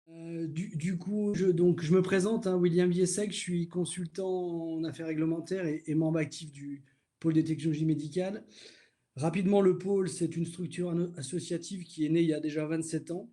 Du coup, je me présente, hein, William Viessec, je suis consultant en affaires réglementaires et membre actif du pôle des technologies médicales. Rapidement, le pôle, c'est une structure associative qui est née il y a déjà 27 ans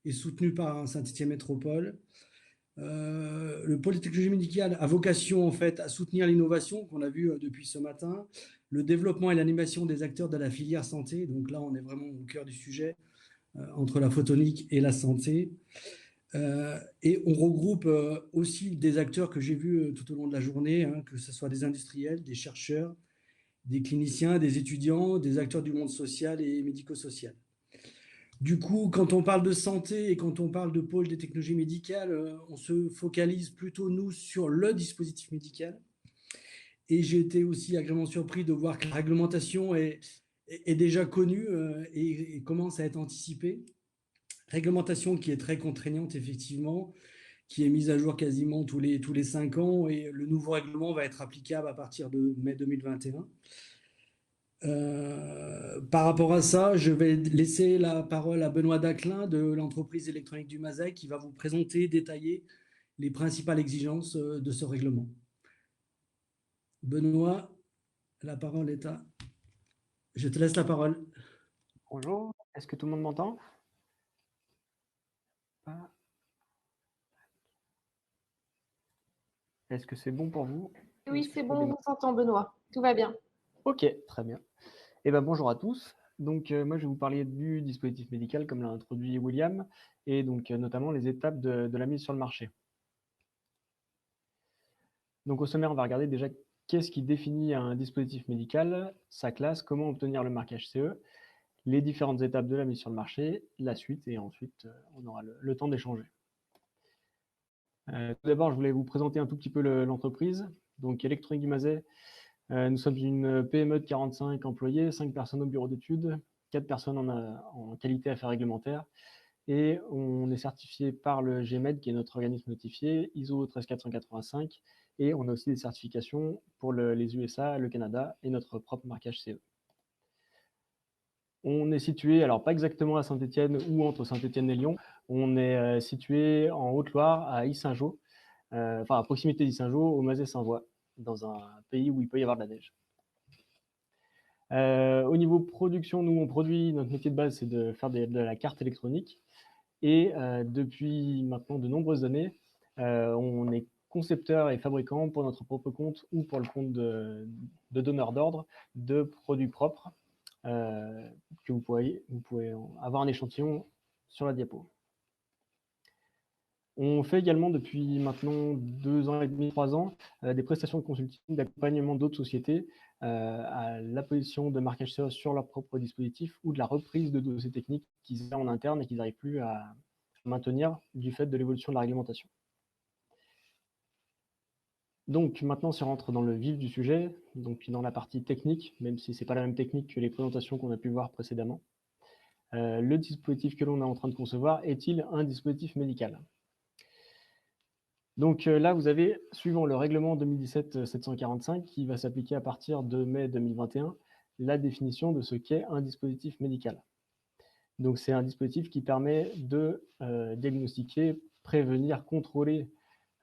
et soutenue par Saint-Étienne Métropole. Le pôle des technologies médicales a vocation en fait à soutenir l'innovation qu'on a vu depuis ce matin, le développement et l'animation des acteurs de la filière santé. Donc là, on est vraiment au cœur du sujet entre la photonique et la santé. Et on regroupe aussi des acteurs que j'ai vus tout au long de la journée, hein, que ce soit des industriels, des chercheurs, des cliniciens, des étudiants, des acteurs du monde social et médico-social. Du coup, quand on parle de santé et quand on parle de pôle des technologies médicales, on se focalise plutôt, nous, sur le dispositif médical. Et j'ai été aussi agréablement surpris de voir que la réglementation est déjà connue et commence à être anticipée. Réglementation qui est très contraignante, effectivement, qui est mise à jour quasiment tous les 5 ans et le nouveau règlement va être applicable à partir de mai 2021. Par rapport à ça, je vais laisser la parole à Benoît Daclin de l'entreprise électronique du Mazec qui va vous présenter, détailler les principales exigences de ce règlement. Benoît, la parole est à... Je te laisse la parole. Bonjour, est-ce que tout le monde m'entend? Est-ce que c'est bon pour vous? Oui, Est-ce que c'est je peux bon, on démarrer? vous entend, Benoît. Tout va bien. Ok, très bien. Eh ben, bonjour à tous. Donc, moi, je vais vous parler du dispositif médical, comme l'a introduit William, et donc notamment les étapes de la mise sur le marché. Donc, au sommaire, on va regarder déjà qu'est-ce qui définit un dispositif médical, sa classe, comment obtenir le marquage CE, les différentes étapes de la mise sur le marché, la suite, et ensuite, on aura le temps d'échanger. Tout d'abord, je voulais vous présenter un tout petit peu l'entreprise. Donc, Électronique du Mazet, nous sommes une PME de 45 employés, 5 personnes au bureau d'études, 4 personnes en qualité affaires réglementaires, et on est certifié par le GMED, qui est notre organisme notifié, ISO 13485, et on a aussi des certifications pour les USA, le Canada, et notre propre marquage CE. On est situé, alors pas exactement à Saint-Étienne ou entre Saint-Étienne et Lyon, on est situé en Haute-Loire, à Yssingeaux, enfin à proximité d'Yssingeaux, au Mazet-Saint-Voix, dans un pays où il peut y avoir de la neige. Au niveau production, nous on produit, notre métier de base c'est de faire de la carte électronique, et depuis maintenant de nombreuses années, on est concepteur et fabricant pour notre propre compte ou pour le compte de donneurs d'ordre de produits propres que vous pouvez avoir un échantillon sur la diapo. On fait également depuis maintenant 2 ans et demi, 3 ans, des prestations de consulting, d'accompagnement d'autres sociétés à l'apposition de marquage CE sur leur propre dispositif ou de la reprise de dossiers techniques qu'ils ont en interne et qu'ils n'arrivent plus à maintenir du fait de l'évolution de la réglementation. Donc maintenant, si on rentre dans le vif du sujet, donc dans la partie technique, même si ce n'est pas la même technique que les présentations qu'on a pu voir précédemment, le dispositif que l'on est en train de concevoir est-il un dispositif médical? Donc là, vous avez, suivant le règlement 2017-745, qui va s'appliquer à partir de mai 2021, la définition de ce qu'est un dispositif médical. Donc c'est un dispositif qui permet de diagnostiquer, prévenir, contrôler,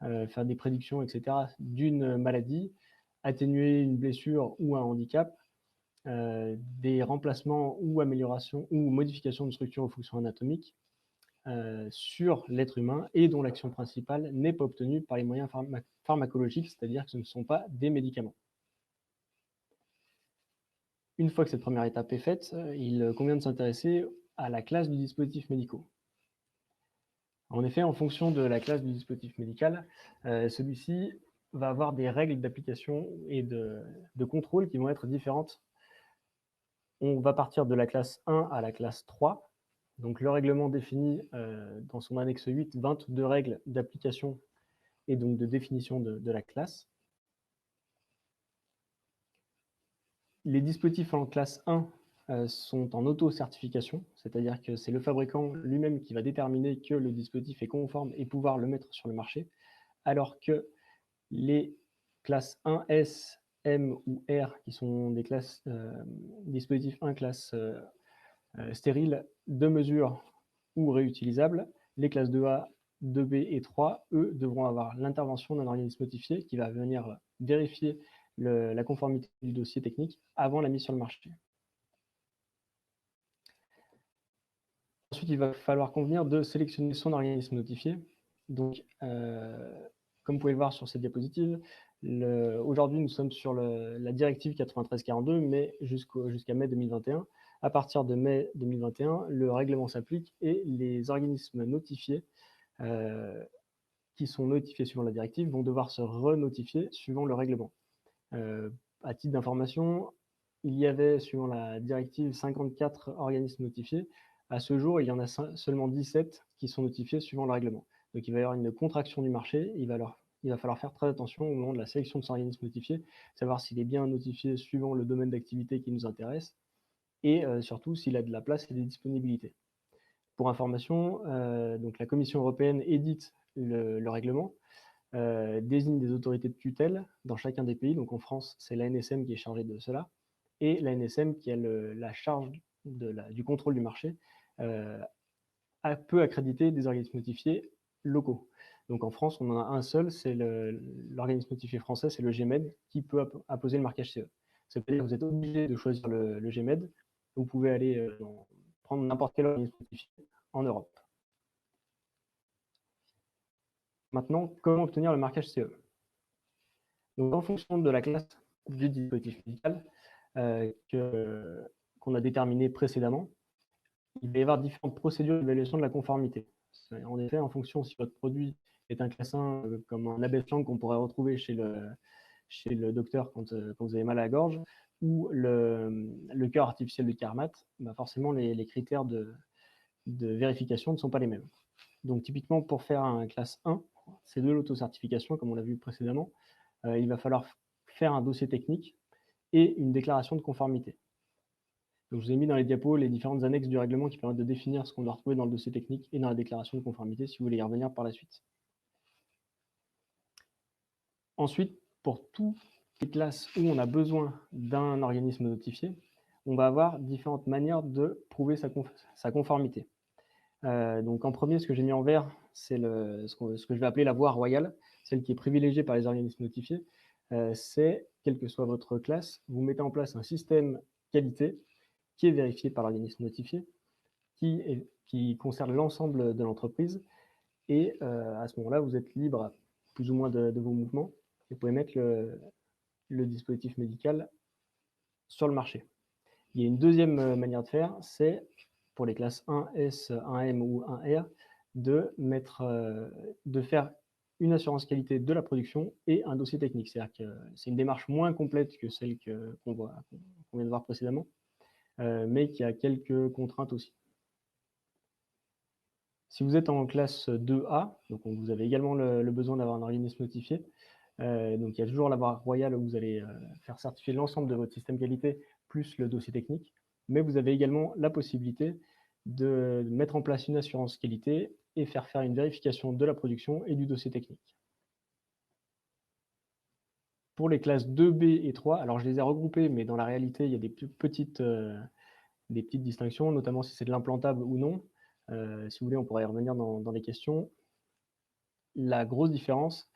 faire des prédictions, etc., d'une maladie, atténuer une blessure ou un handicap, des remplacements ou améliorations ou modifications de structure ou fonctions anatomiques, sur l'être humain et dont l'action principale n'est pas obtenue par les moyens pharmacologiques, c'est-à-dire que ce ne sont pas des médicaments. Une fois que cette première étape est faite, il convient de s'intéresser à la classe du dispositif médical. En effet, en fonction de la classe du dispositif médical, celui-ci va avoir des règles d'application et de contrôle qui vont être différentes. On va partir de la classe 1 à la classe 3. Donc le règlement définit dans son annexe 8 22 règles d'application et donc de définition de la classe. Les dispositifs en classe 1 sont en auto-certification, c'est-à-dire que c'est le fabricant lui-même qui va déterminer que le dispositif est conforme et pouvoir le mettre sur le marché, alors que les classes 1S, M ou R, qui sont des classes dispositifs 1 classe stériles de mesure ou réutilisables, les classes 2A 2B et 3, eux, devront avoir l'intervention d'un organisme notifié qui va venir vérifier la conformité du dossier technique avant la mise sur le marché. Ensuite, il va falloir convenir de sélectionner son organisme notifié. Donc, comme vous pouvez le voir sur cette diapositive, aujourd'hui, nous sommes sur la directive 9342, mais jusqu'à mai 2021. À partir de mai 2021, le règlement s'applique et les organismes notifiés qui sont notifiés suivant la directive vont devoir se renotifier suivant le règlement. À titre d'information, il y avait, suivant la directive, 54 organismes notifiés. À ce jour, il y en a seulement 17 qui sont notifiés suivant le règlement. Donc il va y avoir une contraction du marché. Il va falloir faire très attention au moment de la sélection de son organisme notifié, savoir s'il est bien notifié suivant le domaine d'activité qui nous intéresse et surtout s'il a de la place et des disponibilités. Pour information, donc la Commission européenne édite le règlement, désigne des autorités de tutelle dans chacun des pays. Donc en France, c'est l'ANSM qui est chargée de cela, et l'ANSM qui a la charge du contrôle du marché peut accréditer des organismes notifiés locaux. Donc en France, on en a un seul, c'est l'organisme notifié français, c'est le GMED, qui peut apposer le marquage CE. C'est-à-dire que vous êtes obligé de choisir le GMED. Vous pouvez aller prendre n'importe quel organisme notifié en Europe. Maintenant, comment obtenir le marquage CE? Donc, en fonction de la classe du dispositif médical qu'on a déterminé précédemment, il va y avoir différentes procédures d'évaluation de la conformité. En effet, en fonction si votre produit est un classe 1 comme un abaissement qu'on pourrait retrouver chez le docteur quand vous avez mal à la gorge, ou le cœur artificiel de Carmat, bah forcément les critères de vérification ne sont pas les mêmes. Donc typiquement pour faire un classe 1, c'est de l'autocertification comme on l'a vu précédemment, il va falloir faire un dossier technique et une déclaration de conformité. Donc, je vous ai mis dans les diapos les différentes annexes du règlement qui permettent de définir ce qu'on doit retrouver dans le dossier technique et dans la déclaration de conformité si vous voulez y revenir par la suite. Ensuite, pour toutes les classes où on a besoin d'un organisme notifié, on va avoir différentes manières de prouver sa conformité. Donc en premier, ce que j'ai mis en vert, c'est ce que je vais appeler la voie royale, celle qui est privilégiée par les organismes notifiés. C'est, quelle que soit votre classe, vous mettez en place un système qualité qui est vérifié par l'organisme notifié, qui concerne l'ensemble de l'entreprise. Et à ce moment-là, vous êtes libre plus ou moins de vos mouvements. Et vous pouvez mettre le dispositif médical sur le marché. Il y a une deuxième manière de faire, c'est pour les classes 1S, 1M ou 1R, de faire une assurance qualité de la production et un dossier technique. C'est-à-dire que c'est une démarche moins complète que celle qu'on vient de voir précédemment, mais qui a quelques contraintes aussi. Si vous êtes en classe 2A, donc vous avez également le besoin d'avoir un organisme notifié, donc il y a toujours la voie royale où vous allez faire certifier l'ensemble de votre système qualité plus le dossier technique, mais vous avez également la possibilité de mettre en place une assurance qualité et faire une vérification de la production et du dossier technique. Pour les classes 2B et 3, alors je les ai regroupées, mais dans la réalité, il y a des petites distinctions, notamment si c'est de l'implantable ou non. Si vous voulez, on pourrait y revenir dans les questions. La grosse différence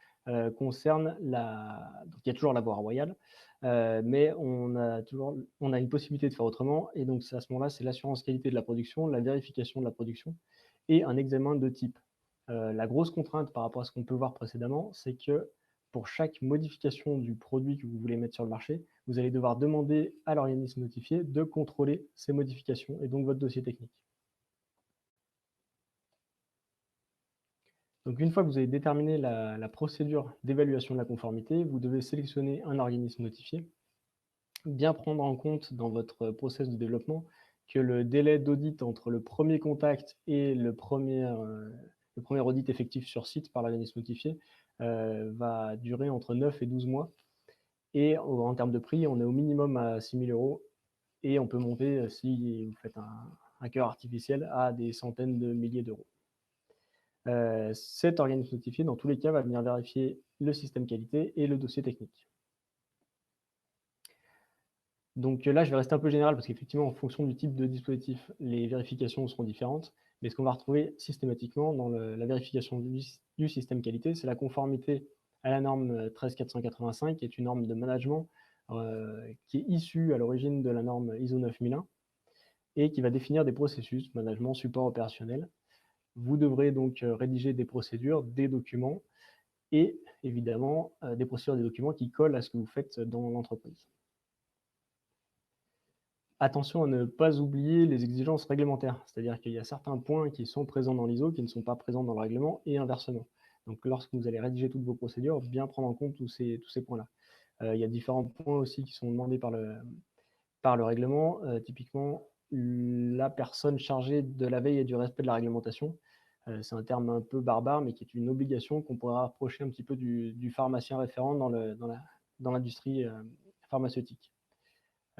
concerne donc il y a toujours la voie royale, mais on a une possibilité de faire autrement, et donc à ce moment-là, c'est l'assurance qualité de la production, la vérification de la production et un examen de type. La grosse contrainte par rapport à ce qu'on peut voir précédemment, c'est que pour chaque modification du produit que vous voulez mettre sur le marché, vous allez devoir demander à l'organisme notifié de contrôler ces modifications et donc votre dossier technique. Donc une fois que vous avez déterminé la procédure d'évaluation de la conformité, vous devez sélectionner un organisme notifié, bien prendre en compte dans votre process de développement que le délai d'audit entre le premier contact et le premier audit effectif sur site par l'organisme notifié va durer entre 9 et 12 mois. Et en termes de prix, on est au minimum à 6 000 € et on peut monter, si vous faites un cœur artificiel, à des centaines de milliers d'euros. Cet organisme notifié, dans tous les cas, va venir vérifier le système qualité et le dossier technique. Donc là, je vais rester un peu général parce qu'effectivement, en fonction du type de dispositif, les vérifications seront différentes. Mais ce qu'on va retrouver systématiquement dans la vérification du système qualité, c'est la conformité à la norme 13485, qui est une norme de management qui est issue à l'origine de la norme ISO 9001 et qui va définir des processus, management, support opérationnel. Vous devrez donc rédiger des procédures, des documents et évidemment des procédures, des documents qui collent à ce que vous faites dans l'entreprise. Attention à ne pas oublier les exigences réglementaires, c'est-à-dire qu'il y a certains points qui sont présents dans l'ISO qui ne sont pas présents dans le règlement et inversement. Donc lorsque vous allez rédiger toutes vos procédures, bien prendre en compte tous ces points-là. Il y a différents points aussi qui sont demandés par le règlement, typiquement la personne chargée de la veille et du respect de la réglementation. C'est un terme un peu barbare, mais qui est une obligation qu'on pourrait rapprocher un petit peu du pharmacien référent dans l'industrie pharmaceutique.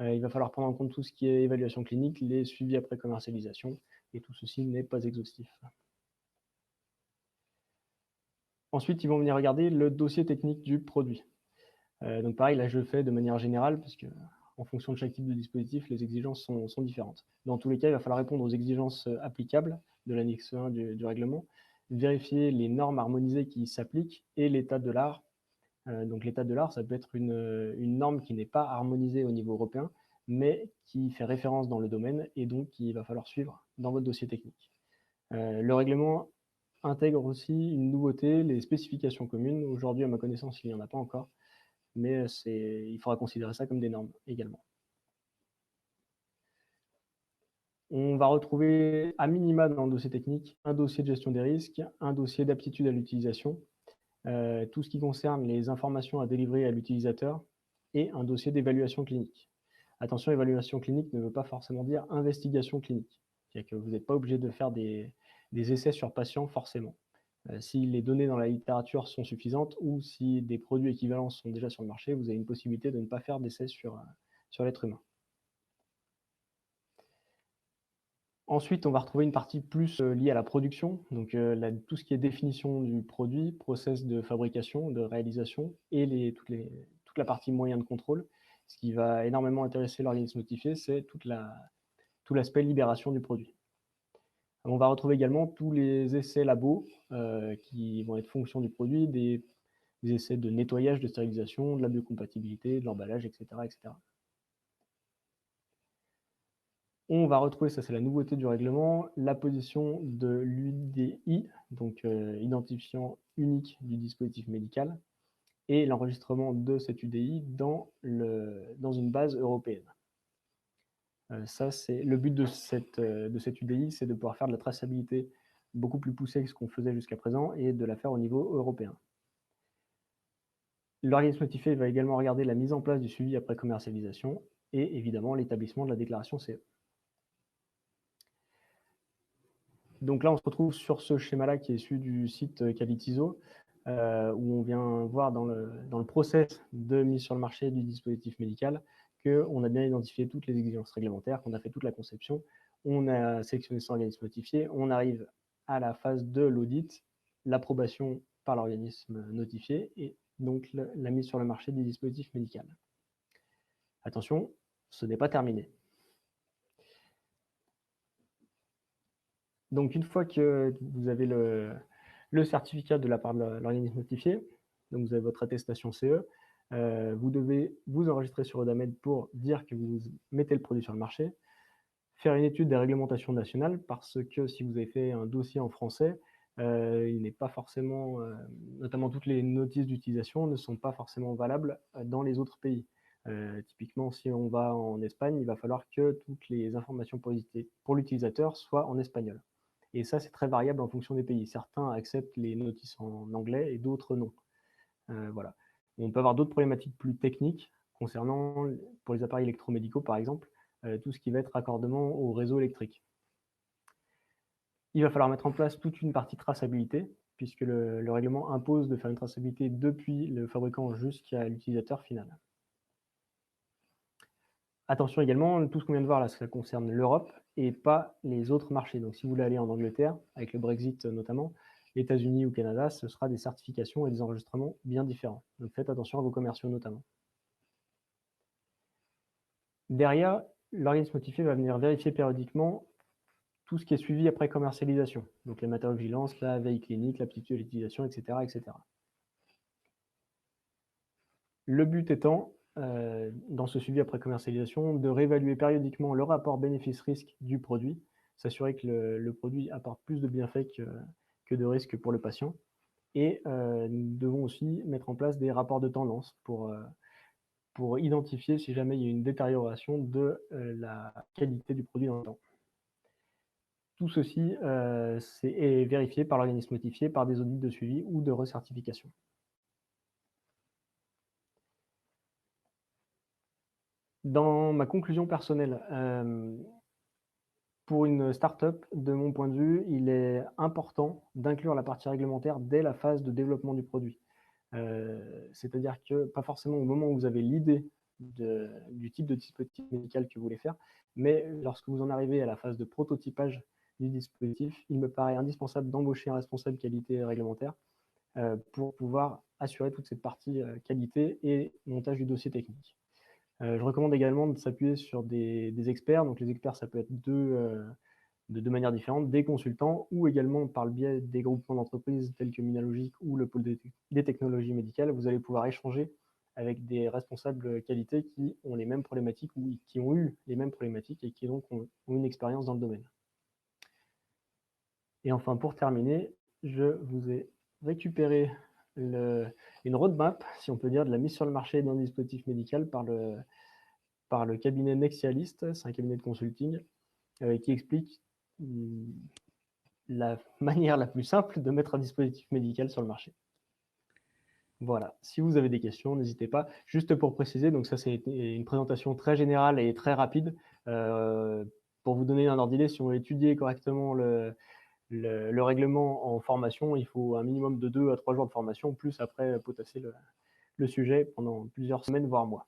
Il va falloir prendre en compte tout ce qui est évaluation clinique, les suivis après commercialisation, et tout ceci n'est pas exhaustif. Ensuite, ils vont venir regarder le dossier technique du produit. Donc pareil, là je le fais de manière générale, parce que en fonction de chaque type de dispositif, les exigences sont différentes. Dans tous les cas, il va falloir répondre aux exigences applicables de l'annexe 1 du règlement, vérifier les normes harmonisées qui s'appliquent et l'état de l'art. Donc l'état de l'art, ça peut être une norme qui n'est pas harmonisée au niveau européen, mais qui fait référence dans le domaine et donc qu'il va falloir suivre dans votre dossier technique. Le règlement intègre aussi une nouveauté, les spécifications communes. Aujourd'hui, à ma connaissance, il n'y en a pas encore, mais il faudra considérer ça comme des normes également. On va retrouver à minima dans le dossier technique un dossier de gestion des risques, un dossier d'aptitude à l'utilisation, tout ce qui concerne les informations à délivrer à l'utilisateur et un dossier d'évaluation clinique. Attention, évaluation clinique ne veut pas forcément dire investigation clinique. C'est-à-dire que vous n'êtes pas obligé de faire des essais sur patients forcément. Si les données dans la littérature sont suffisantes ou si des produits équivalents sont déjà sur le marché, vous avez une possibilité de ne pas faire d'essais sur l'être humain. Ensuite, on va retrouver une partie plus liée à la production, donc tout ce qui est définition du produit, process de fabrication, de réalisation et toute la partie moyen de contrôle. Ce qui va énormément intéresser l'organisme notifié, c'est tout l'aspect libération du produit. On va retrouver également tous les essais labos qui vont être fonction du produit, des essais de nettoyage, de stérilisation, de la biocompatibilité, de l'emballage, etc., etc. On va retrouver, ça c'est la nouveauté du règlement, la position de l'UDI, donc identifiant unique du dispositif médical, et l'enregistrement de cet UDI dans une base européenne. Ça, c'est le but de cet UDI, c'est de pouvoir faire de la traçabilité beaucoup plus poussée que ce qu'on faisait jusqu'à présent et de la faire au niveau européen. L'organisme notifié va également regarder la mise en place du suivi après commercialisation et évidemment l'établissement de la déclaration CE. Donc là, on se retrouve sur ce schéma-là qui est issu du site Qualitiso, où on vient voir dans le process de mise sur le marché du dispositif médical qu'on a bien identifié toutes les exigences réglementaires, qu'on a fait toute la conception, on a sélectionné son organisme notifié, on arrive à la phase de l'audit, l'approbation par l'organisme notifié et donc la mise sur le marché du dispositif médical. Attention, ce n'est pas terminé. Donc, une fois que vous avez le certificat de la part de l'organisme notifié, donc vous avez votre attestation CE, vous devez vous enregistrer sur Eudamed pour dire que vous mettez le produit sur le marché, faire une étude des réglementations nationales, parce que si vous avez fait un dossier en français, il n'est pas forcément, notamment toutes les notices d'utilisation ne sont pas forcément valables dans les autres pays. Typiquement, si on va en Espagne, il va falloir que toutes les informations pour l'utilisateur soient en espagnol. Et ça, c'est très variable en fonction des pays. Certains acceptent les notices en anglais et d'autres non. Voilà. On peut avoir d'autres problématiques plus techniques concernant, pour les appareils électromédicaux par exemple, tout ce qui va être raccordement au réseau électrique. Il va falloir mettre en place toute une partie traçabilité, puisque le règlement impose de faire une traçabilité depuis le fabricant jusqu'à l'utilisateur final. Attention également, tout ce qu'on vient de voir là, ça concerne l'Europe et pas les autres marchés. Donc si vous voulez aller en Angleterre, avec le Brexit notamment, les États-Unis ou Canada, ce sera des certifications et des enregistrements bien différents. Donc faites attention à vos commerciaux notamment. Derrière, l'organisme notifié va venir vérifier périodiquement tout ce qui est suivi après commercialisation, donc les matériaux-vigilance, la veille clinique, l'aptitude à l'utilisation, etc., etc. Le but étant, dans ce suivi après commercialisation, de réévaluer périodiquement le rapport bénéfice-risque du produit, s'assurer que le produit apporte plus de bienfaits que de risques pour le patient. Et nous devons aussi mettre en place des rapports de tendance pour identifier si jamais il y a une détérioration de la qualité du produit dans le temps. Tout ceci est vérifié par l'organisme notifié par des audits de suivi ou de recertification. Dans ma conclusion personnelle, pour une start-up, de mon point de vue, il est important d'inclure la partie réglementaire dès la phase de développement du produit. C'est-à-dire que pas forcément au moment où vous avez l'idée du type de dispositif médical que vous voulez faire, mais lorsque vous en arrivez à la phase de prototypage du dispositif, il me paraît indispensable d'embaucher un responsable qualité réglementaire pour pouvoir assurer toute cette partie qualité et montage du dossier technique. Je recommande également de s'appuyer sur des experts. Donc les experts, ça peut être de deux manières différentes, des consultants ou également par le biais des groupements d'entreprises tels que Minalogic ou le pôle des technologies médicales. Vous allez pouvoir échanger avec des responsables qualité qui ont les mêmes problématiques ou qui ont eu les mêmes problématiques et qui donc ont une expérience dans le domaine. Et enfin, pour terminer, je vous ai récupéré une roadmap, si on peut dire, de la mise sur le marché d'un dispositif médical par le cabinet Nexialist, c'est un cabinet de consulting, qui explique la manière la plus simple de mettre un dispositif médical sur le marché. Voilà, si vous avez des questions, n'hésitez pas. Juste pour préciser, donc ça c'est une présentation très générale et très rapide. Pour vous donner un ordre d'idée, si on veut étudier correctement le règlement en formation, il faut un minimum de 2 à 3 jours de formation, plus après potasser le sujet pendant plusieurs semaines, voire mois.